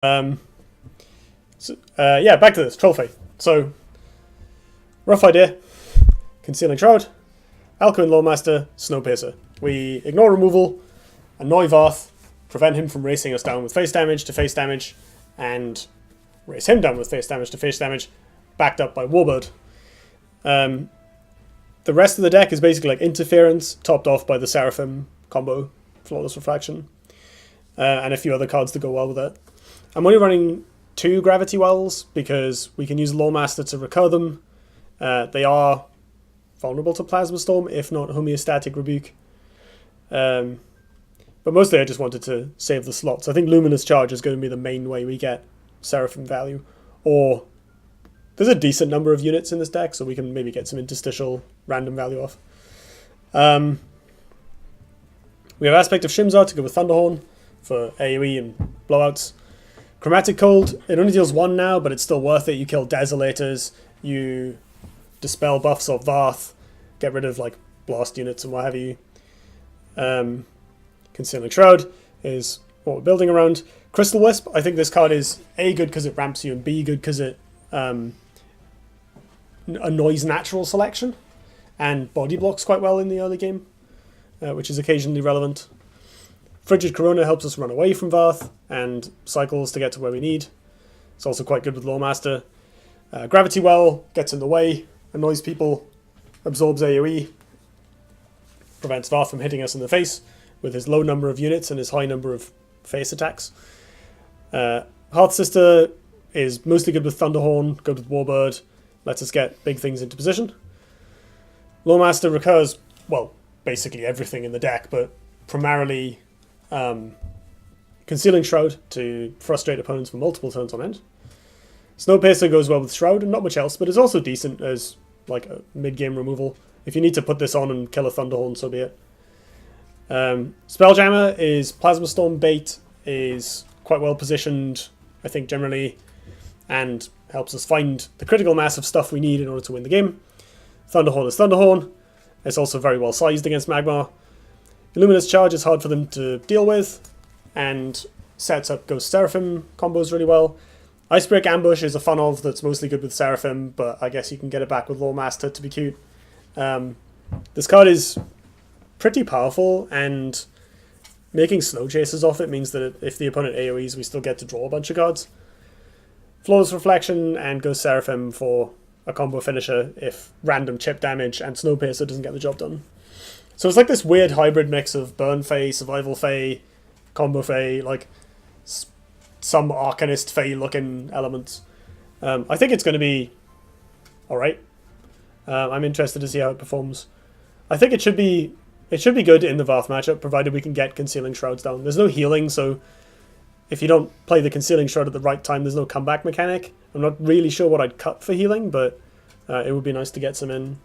Yeah, back to this. Troll Faie. So, rough idea. Concealing Shroud, Alcuin Lawmaster, Snowpiercer. We ignore removal, annoy Varth, prevent him from racing us down with face damage to face damage, and race him down with face damage to face damage, backed up by Warbird. The rest of the deck is basically like Interference, topped off by the Seraphim combo, Flawless Reflection, and a few other cards to go well with it. I'm only running 2 Gravity Wells because we can use Lawmaster to recur them. They are vulnerable to Plasma Storm, if not Homeostatic Rebuke. But mostly I just wanted to save the slots. I think Luminous Charge is going to be the main way we get Seraphim value. Or there's a decent number of units in this deck, so we can maybe get some interstitial random value off. We have Aspect of Shimzar to go with Thunderhorn for AoE and blowouts. Chromatic Cold, it only deals 1 now, but it's still worth it. You kill Desolators, you dispel buffs of Varth, get rid of like blast units and what have you. Concealing Shroud is what we're building around. Crystal Wisp, I think this card is A, good because it ramps you, and B, good because it annoys natural selection and body blocks quite well in the early game, which is occasionally relevant. Frigid Corona helps us run away from Varth and cycles to get to where we need. It's also quite good with Lawmaster. Gravity Well gets in the way, annoys people, absorbs AoE, prevents Varth from hitting us in the face with his low number of units and his high number of face attacks. Hearth Sister is mostly good with Thunderhorn, good with Warbird, lets us get big things into position. Lawmaster recurs, well, basically everything in the deck, but primarily Concealing Shroud to frustrate opponents for multiple turns on end. Snowpiercer goes well with Shroud and not much else, but is also decent as like a mid-game removal. If you need to put this on and kill a Thunderhorn, so be it. Spelljammer is Plasma Storm bait, is quite well positioned, I think, generally, and helps us find the critical mass of stuff we need in order to win the game. Thunderhorn is Thunderhorn. It's also very well sized against Magmar. Illuminous Charge is hard for them to deal with, and sets up Ghost Seraphim combos really well. Icebreak Ambush is a fun of that's mostly good with Seraphim, but I guess you can get it back with Lawmaster to be cute. This card is pretty powerful, and making Snow Chasers off it means that if the opponent AoEs, we still get to draw a bunch of cards. Flawless Reflection and Ghost Seraphim for a combo finisher if random chip damage and Snowpiercer doesn't get the job done. So it's like this weird hybrid mix of Burn Faie, Survival Faie, Combo Faie, like some Arcanist Faie looking elements. I think it's going to be alright. I'm interested to see how it performs. I think it should be good in the Varth matchup, provided we can get Concealing Shrouds down. There's no healing, so if you don't play the Concealing Shroud at the right time, there's no comeback mechanic. I'm not really sure what I'd cut for healing, but it would be nice to get some in.